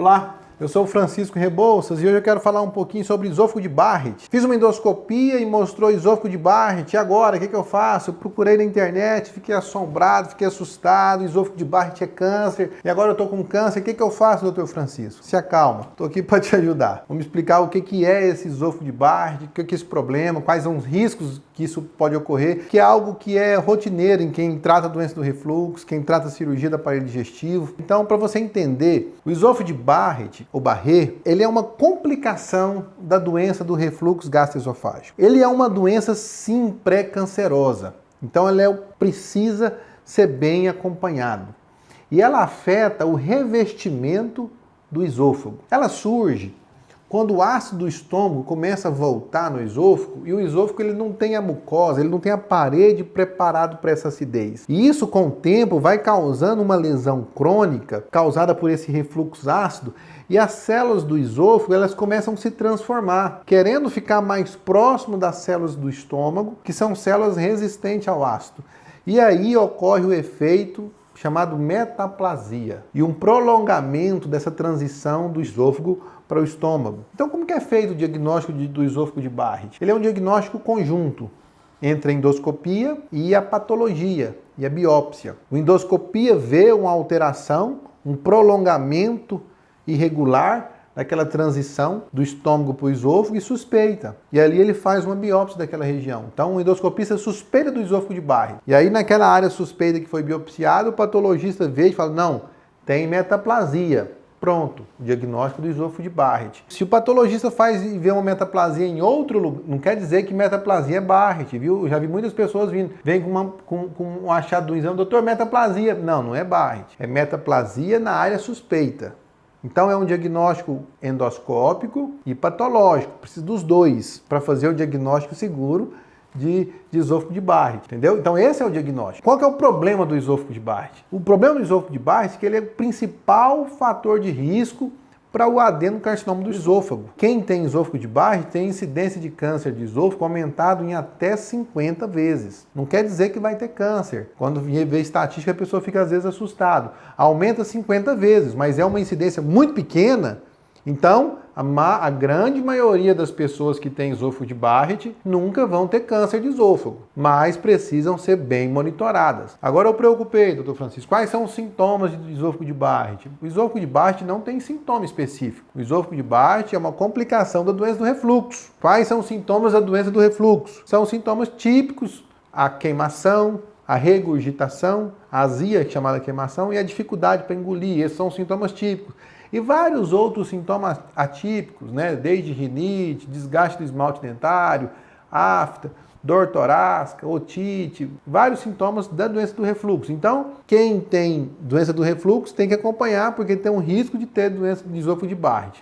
Olá, eu sou o Francisco Rebouças e hoje eu quero falar um pouquinho sobre esôfago de Barrett. Fiz uma endoscopia e mostrou esôfago de Barrett. E agora, o que eu faço? Eu procurei na internet, fiquei assombrado, fiquei assustado. Esôfago de Barrett é câncer. E agora eu estou com câncer. O que eu faço, doutor Francisco? Se acalma, estou aqui para te ajudar. Vamos explicar o que é esse esôfago de Barrett, o que é esse problema, quais são os riscos que isso pode ocorrer, que é algo que é rotineiro em quem trata a doença do refluxo, quem trata a cirurgia do aparelho digestivo. Então, para você entender, o esôfago de Barrett, ou Barré, ele é uma complicação da doença do refluxo gastroesofágico. Ele é uma doença, sim, pré-cancerosa. Então, ela precisa ser bem acompanhado. E ela afeta o revestimento do esôfago. Ela surge quando o ácido do estômago começa a voltar no esôfago e o esôfago ele não tem a mucosa, ele não tem a parede preparada para essa acidez. E isso com o tempo vai causando uma lesão crônica causada por esse refluxo ácido e as células do esôfago elas começam a se transformar, querendo ficar mais próximo das células do estômago, que são células resistentes ao ácido. E aí ocorre o efeito chamado metaplasia e um prolongamento dessa transição do esôfago para o estômago. Então, como que é feito o diagnóstico do esôfago de Barrett? Ele é um diagnóstico conjunto entre a endoscopia e a patologia e a biópsia. A endoscopia vê uma alteração, um prolongamento irregular daquela transição do estômago para o esôfago e suspeita. E ali ele faz uma biópsia daquela região. Então o endoscopista suspeita do esôfago de Barrett. E aí naquela área suspeita que foi biopsiada, o patologista vê e fala, não, tem metaplasia. Pronto, o diagnóstico do esôfago de Barrett. Se o patologista faz e vê uma metaplasia em outro lugar, não quer dizer que metaplasia é Barrett, viu? Eu já vi muitas pessoas vindo, vêm com um achado do exame, doutor, metaplasia. Não, não é Barrett. É metaplasia na área suspeita. Então é um diagnóstico endoscópico e patológico. Precisa dos dois para fazer o diagnóstico seguro de esôfago de Barrett, entendeu? Então esse é o diagnóstico. Qual que é o problema do esôfago de Barrett? O problema do esôfago de Barrett é que ele é o principal fator de risco para o adenocarcinoma do esôfago. Quem tem esôfago de Barrett tem incidência de câncer de esôfago aumentado em até 50 vezes. Não quer dizer que vai ter câncer. Quando vê estatística, a pessoa fica às vezes assustada. Aumenta 50 vezes, mas é uma incidência muito pequena. Então, a grande maioria das pessoas que têm esôfago de Barrett nunca vão ter câncer de esôfago, mas precisam ser bem monitoradas. Agora eu preocupei, doutor Francisco, quais são os sintomas de esôfago de Barrett? O esôfago de Barrett não tem sintoma específico. O esôfago de Barrett é uma complicação da doença do refluxo. Quais são os sintomas da doença do refluxo? São sintomas típicos, a queimação, a regurgitação, a azia, chamada queimação, e a dificuldade para engolir. Esses são os sintomas típicos. E vários outros sintomas atípicos, né? Desde rinite, desgaste do esmalte dentário, afta, dor torácica, otite, vários sintomas da doença do refluxo. Então, quem tem doença do refluxo tem que acompanhar, porque tem um risco de ter doença de esôfago de Barrett.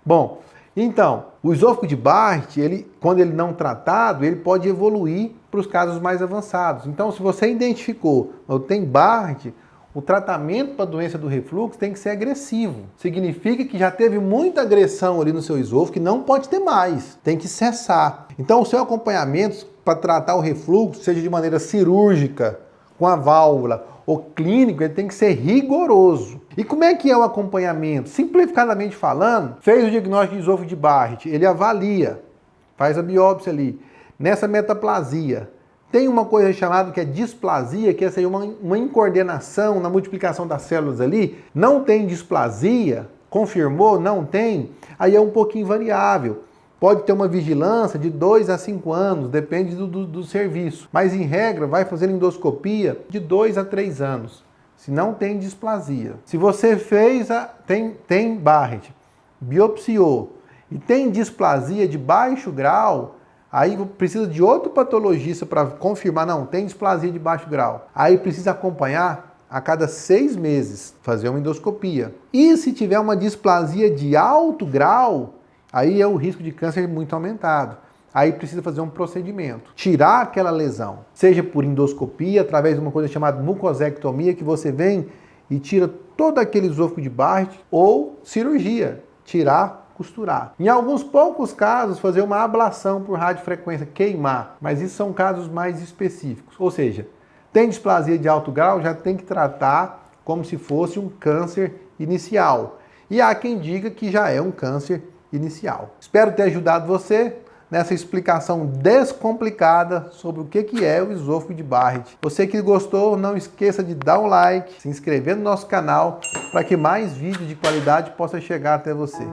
Bom, então, o esôfago de Barrett, quando ele não tratado, ele pode evoluir para os casos mais avançados. Então, se você identificou, ou tem Barrett, o tratamento para a doença do refluxo tem que ser agressivo. Significa que já teve muita agressão ali no seu esôfago que não pode ter mais. Tem que cessar. Então, o seu acompanhamento para tratar o refluxo, seja de maneira cirúrgica, com a válvula, ou clínico, ele tem que ser rigoroso. E como é que é o acompanhamento? Simplificadamente falando, fez o diagnóstico de esôfago de Barrett, ele avalia, faz a biópsia ali. Nessa metaplasia, tem uma coisa chamada que é displasia, que é uma incoordenação na multiplicação das células ali. Não tem displasia, confirmou, não tem, aí é um pouquinho variável. Pode ter uma vigilância de 2 a 5 anos, depende do serviço. Mas em regra, vai fazer endoscopia de 2 a 3 anos, se não tem displasia. Se você fez, tem Barrett, biopsiou e tem displasia de baixo grau, aí precisa de outro patologista para confirmar, não, tem displasia de baixo grau. Aí precisa acompanhar a cada 6 meses, fazer uma endoscopia. E se tiver uma displasia de alto grau, aí é o risco de câncer muito aumentado. Aí precisa fazer um procedimento, tirar aquela lesão, seja por endoscopia, através de uma coisa chamada mucosectomia, que você vem e tira todo aquele esôfago de Barrett, ou cirurgia, tirar, costurar. Em alguns poucos casos, fazer uma ablação por radiofrequência, queimar, mas isso são casos mais específicos. Ou seja, tem displasia de alto grau, já tem que tratar como se fosse um câncer inicial. e há quem diga que já é um câncer inicial. Espero ter ajudado você nessa explicação descomplicada sobre o que é o esôfago de Barrett. Você que gostou, não esqueça de dar um like, se inscrever no nosso canal para que mais vídeos de qualidade possam chegar até você.